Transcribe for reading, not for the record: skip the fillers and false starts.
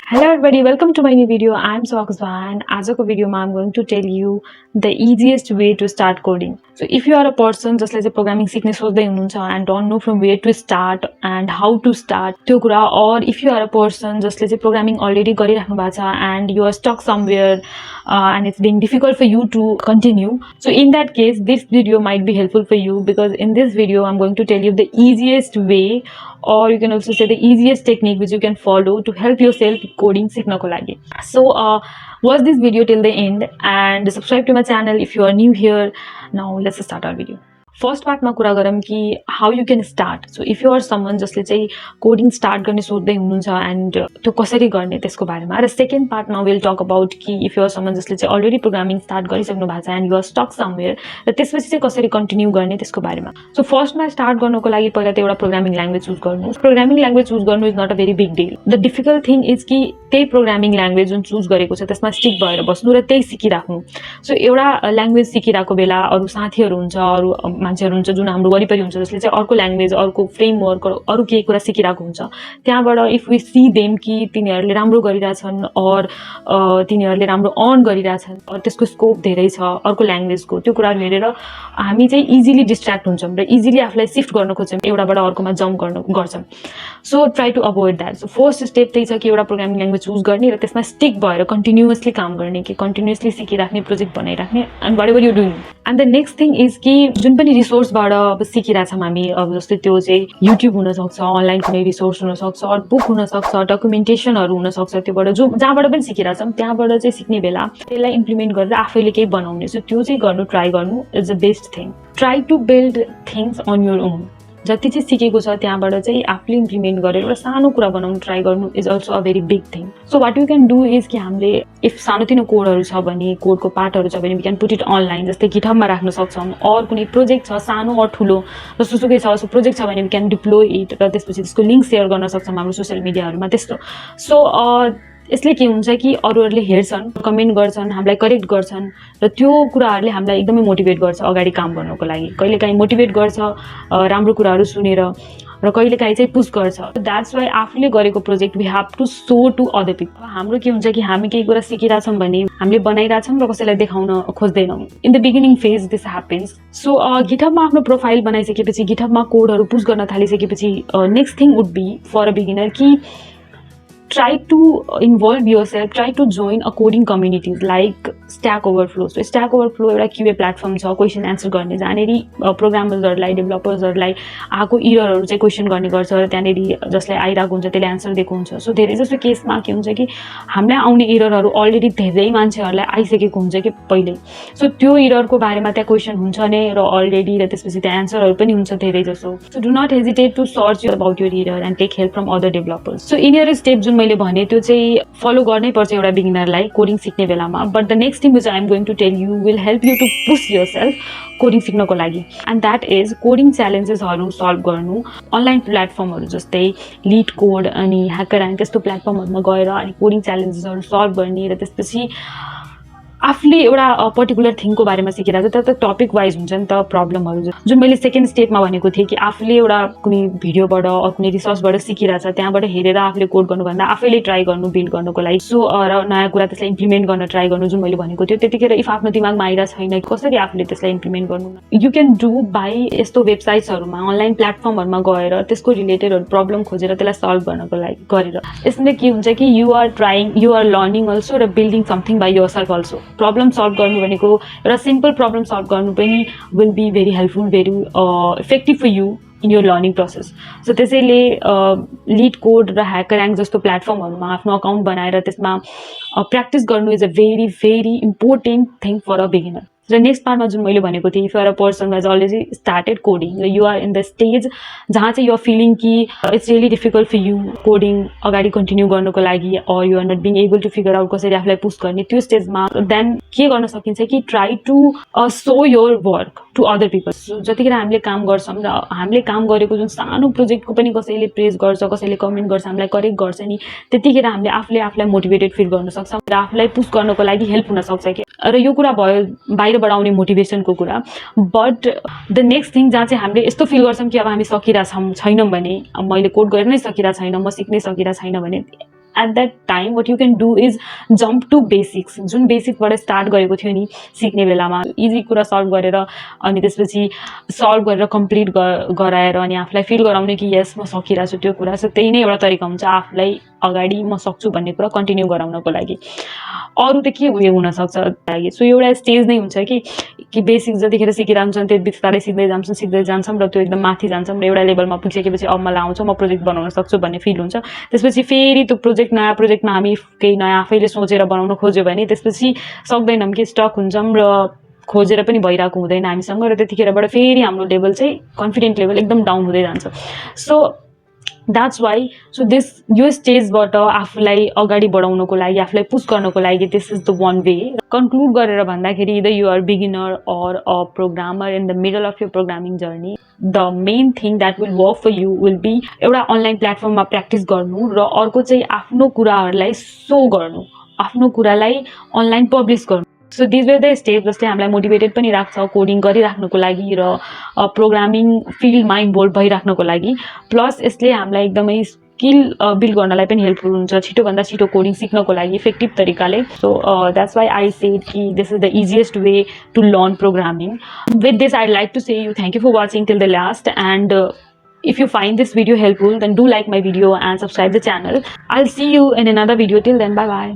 Hello everybody, welcome to my new video. I'm Swaksva and आजको भिडियोमा I'm going to tell you the easiest way to start coding. So if you are a person जसले चाहिँ programming सिक्ने सोच्दै हुनुहुन्छ and don't know from where to start and how to start त्यो कुरा, or if you are a person जसले चाहिँ programming already गरिराख्नु भएको छ and you are stuck somewhere and it's being difficult for you to continue. So in that case, this video might be helpful for you because in this video I'm going to tell you the easiest way, or you can also say the easiest technique which you can follow to help yourself coding सिक्नको लागि. So watch this video till the end and subscribe to my channel if you are new here. Now let's start our video. First पार्टमा कुरा गरौँ कि how you can start. So if you are someone जसले चाहिँ coding start गर्ने सोच्दै हुनुहुन्छ and त्यो कसरी गर्ने त्यसको बारेमा. र सेकेन्ड पार्टमा विल टक अबाउट कि इफ यु आर समन जसले चाहिँ अलरेडी प्रोग्रामिङ स्टार्ट गरिसक्नु भएको छ and you are stuck somewhere, र त्यसपछि चाहिँ कसरी कन्टिन्यू गर्ने त्यसको बारेमा. सो फर्स्टमा स्टार्ट गर्नको लागि पहिला त एउटा प्रोग्रामिङ ल्याङ्ग्वेज चुज गर्नु. प्रोग्रामिङ ल्याङ्ग्वेज चुज गर्नु is not a very big deal. The difficult thing is कि त्यही प्रोग्रामिङ ल्याङ्ग्वेज जुन चुज गरेको छ त्यसमा स्टिक भएर बस्नु र त्यही सिकिराख्नु. सो एउटा ल्याङ्ग्वेज सिकिरहेको बेला अरू साथीहरू हुन्छ, अरू मान्छेहरू हुन्छ जुन हाम्रो वरिपरि हुन्छ जसले चाहिँ अर्को ल्याङ्ग्वेज, अर्को फ्रेमवर्क, अरू केही कुरा सिकिरहेको हुन्छ. त्यहाँबाट इफ वी सी देम कि तिनीहरूले राम्रो गरिरहेछन् और तिनीहरूले राम्रो अर्न गरिरहेछन् और त्यसको स्कोप धेरै छ अर्को ल्याङ्ग्वेजको, त्यो कुराहरू हेरेर हामी चाहिँ इजिली डिस्ट्र्याक्ट हुन्छौँ र इजिली आफूलाई सिफ्ट गर्न खोज्छौँ, एउटाबाट अर्कोमा जम्प गर्छौँ. So try to avoid that. So first step त्यही छ कि एउटा प्रोग्रामिङ ल्याङ्ग्वेज चुज गर्ने र त्यसमा स्टिक भएर कन्टिन्युअसली काम गर्ने, कि कन्टिन्युअसली सिकिराख्ने, प्रोजेक्ट बनाइराख्ने and whatever you doing. And the next thing is कि जुन पनि रिसोर्सबाट अब सिकिरहेछौँ हामी, अब जस्तै त्यो चाहिँ युट्युब हुनसक्छ, अनलाइन कुनै रिसोर्स हुनसक्छ, बुक हुनसक्छ, डकुमेन्टेसनहरू हुनसक्छ, त्योबाट जहाँबाट पनि सिकिरहेछौँ त्यहाँबाट चाहिँ सिक्ने बेला त्यसलाई इम्प्लिमेन्ट गरेर आफैले केही बनाउने. सो त्यो चाहिँ गर्नु ट्राई गर्नु is the best thing. Try to build things on your own. जति चाहिँ सिकेको छ त्यहाँबाट चाहिँ आफूले इम्प्लिमेन्ट गरेर एउटा सानो कुरा बनाउनु ट्राई गर्नु is also a very big thing. So what you can do is कि हामीले इफ सानोतिनो कोडहरू छ भने, कोडको पार्टहरू छ भने we can put it online. जस्तै गिटहबमा राख्न सक्छौँ. अरू कुनै प्रोजेक्ट छ सानो अर ठुलो जसोसुकै छ, सो प्रोजेक्ट छ भने वी क्यान डिप्लोय इट र त्यसपछि त्यसको लिङ्क सेयर गर्न सक्छौँ हाम्रो सोसियल मिडियाहरूमा त्यस्तो. सो यसले के हुन्छ कि अरूहरूले हेर्छन्, कमेन्ट गर्छन्, हामीलाई करेक्ट गर्छन् र त्यो कुराहरूले हामीलाई एकदमै मोटिभेट गर्छ अगाडि काम गर्नको लागि. कहिलेकाहीँ मोटिभेट गर्छ राम्रो कुराहरू सुनेर र कहिलेकाहीँ चाहिँ पुस गर्छ. द्याट्स वाइ आफूले गरेको project we have to show to other people. हाम्रो के हुन्छ कि हामी केही कुरा सिकिरहेछौँ भने हामीले बनाइरहेछौँ र कसैलाई देखाउन खोज्दैनौँ. In the beginning phase this happens. So गिटहबमा आफ्नो प्रोफाइल बनाइसकेपछि, गिटहबमा कोडहरू पुस गर्न थालिसकेपछि next thing would be for a beginner कि try to involve yourself, try to join a coding communities like Stack Overflow. So Stack Overflow एउटा QA platform छ क्वेसन एन्सर गर्ने, जहाँनिर प्रोग्रामर्सहरूलाई, डेभलपर्सहरूलाई आएको इररहरू चाहिँ क्वेसन गर्ने गर्छ र त्यहाँनिर जसलाई आइरहेको हुन्छ त्यसले एन्सर दिएको हुन्छ. सो धेरै जस्तो केसमा के हुन्छ कि हामीलाई आउने इररहरू अलरेडी धेरै मान्छेहरूलाई आइसकेको हुन्छ कि पहिल्यै. सो त्यो इररको बारेमा त्यहाँ क्वेसन हुन्छ नै र अलरेडी, र त्यसपछि त्यहाँ एन्सरहरू पनि हुन्छ धेरै जसो. So do not hesitate to search about your error and take help from other developers. So यिनीहरू स्टेप जुन मैले भने त्यो चाहिँ फलो गर्नै पर्छ एउटा बिगिनरलाई कोडिङ सिक्ने बेलामा. But the next thing which I am going to tell you will help you to push yourself coding सिक्नको लागि. एन्ड द्याट इज कोडिङ च्यालेन्जेसहरू सल्भ गर्नु. अनलाइन प्लेटफर्महरू जस्तै लिड कोड अनि ह्याकर र्याङ्क त्यस्तो प्लेटफर्महरूमा गएर अनि कोडिङ च्यालेन्जेसहरू सल्भ गर्ने र त्यसपछि आफूले एउटा पर्टिकुलर थिङको बारेमा सिकिरहेको छ. त टपिक वाइज हुन्छ नि त प्रब्लमहरू, जुन मैले सेकेन्ड स्टेपमा भनेको थिएँ कि आफूले एउटा कुनै भिडियोबाट अरू कुनै रिसर्चबाट सिकिरहेछ त्यहाँबाट हेरेर आफूले कोड गर्नुभन्दा आफैले ट्राई गर्नु बिल्ड गर्नको लागि. सो र नयाँ कुरा त्यसलाई इम्प्लिमेन्ट गर्न ट्राई गर्नु जुन मैले भनेको थियो. त्यतिखेर इफ आफ्नो दिमागमा आइरहेको छैन कसरी आफूले त्यसलाई इम्प्लिमेन्ट गर्नु, यु क्यान डु बाई यस्तो वेबसाइट्सहरूमा, अनलाइन प्लेटफर्महरूमा गएर त्यसको रिलेटेडहरू प्रब्लम खोजेर त्यसलाई सल्भ गर्नको लागि गरेर. यसमा के हुन्छ कि you are trying, you are learning also र building something by yourself also. Problem solve गर्नु भनेको एउटा सिम्पल प्रब्लम सल्भ गर्नु पनि will be very helpful, very effective for you in your learning process. So त्यसैले LeetCode र HackerRank जस्तो प्लेटफर्महरूमा आफ्नो अकाउन्ट बनाएर त्यसमा प्र्याक्टिस गर्नु is a very very important thing for a beginner. र नेक्स्ट पार्टमा जुन मैले भनेको थिएँ, if you are a person was already started coding र you are in the stage जहाँ चाहिँ यु आर फिलिङ कि it's really difficult for you coding अगाडि कन्टिन्यू गर्नको लागि, or you are not being able to figure out कसरी आफूलाई पुस गर्ने, त्यो स्टेजमा देन के गर्न सकिन्छ कि try to show your work to other people. जतिखेर हामीले काम गर्छौँ र हामीले काम गरेको जुन सानो प्रोजेक्टको पनि कसैले प्रेज गर्छ, कसैले कमेन्ट गर्छ, हामीलाई करेक्ट गर्छ नि, त्यतिखेर हामीले आफूलाई मोटिभेटेड फिल गर्न सक्छौँ र आफूलाई पुस गर्नको लागि हेल्प हुनसक्छ कि. र यो कुरा भयो बाहिरबाट आउने मोटिभेसनको कुरा. बट द नेक्स्ट थिङ जहाँ चाहिँ हामीले यस्तो फिल गर्छौँ कि अब हामी सकिरहेछौँ छैनौँ भने, मैले कोड गर्न नै सकिरहेको छैन, म सिक्नै सकिरहेको छैन भने at that time what you can do is jump to basics, जुन बेसिकबाट स्टार्ट गरेको थियो नि सिक्ने बेलामा, इजी कुरा सल्भ गरेर अनि त्यसपछि सल्भ गरेर कम्प्लिट गराएर अनि आफूलाई फिल गराउने कि यस म सकिरहेको छु त्यो कुरा। सो त्यही नै एउटा तरिका हुन्छ आफूलाई अगाडि म सक्छु भन्ने कुरा कन्टिन्यू गराउनको लागि। अरू त के उयो हुनसक्छ लागि। सो एउटा स्टेज नै हुन्छ कि बेसिक्स जतिखेर सिकिरहन्छन् त्यो बिस्तारै सिक्दै जान्छौँ र त्यो एकदम माथि जान्छौँ र एउटा लेभलमा पुगिसकेपछि अब मलाई आउँछ म प्रोजेक्ट बनाउन सक्छु भन्ने फिल हुन्छ। त्यसपछि फेरि त्यो नयाँ प्रोजेक्टमा हामी केही नयाँ आफैले सोचेर बनाउन खोज्यो भने त्यसपछि सक्दैनौँ कि स्टक हुन्छौँ र खोजेर पनि भइरहेको हुँदैन हामीसँग र त्यतिखेरबाट फेरि हाम्रो लेभल चाहिँ कन्फिडेन्ट लेभल एकदम डाउन हुँदै जान्छ। सो द्याट्स वाइ सो यो स्टेजबाट आफूलाई अगाडि बढाउनको लागि आफूलाई पुस गर्नको लागि this is the one way. Conclude गरेर भन्दाखेरि either you are beginner or a programmer in the middle of your programming journey, the main thing that will work for you will be एउटा online प्लेटफर्ममा practice गर्नु र अर्को चाहिँ आफ्नो कुराहरूलाई सो गर्नु, आफ्नो कुरालाई अनलाइन पब्लिस गर्नु। So these were the step जसले हामीलाई मोटिभेटेड पनि राख्छ कोडिङ गरिराख्नुको लागि र प्रोग्रामिङ फिल्डमा इन्भल्भ भइराख्नुको लागि। प्लस यसले हामीलाई एकदमै स्किल बिल्ड गर्नलाई पनि हेल्पफुल हुन्छ छिटोभन्दा छिटो कोडिङ सिक्नको लागि इफेक्टिभ तरिकाले। So that's why I said कि this is the easiest way to learn programming. With this I like to say you thank you for watching till the last, and if you find this video helpful then do like my video and subscribe the channel. I'll see you in another video. Till then, bye bye.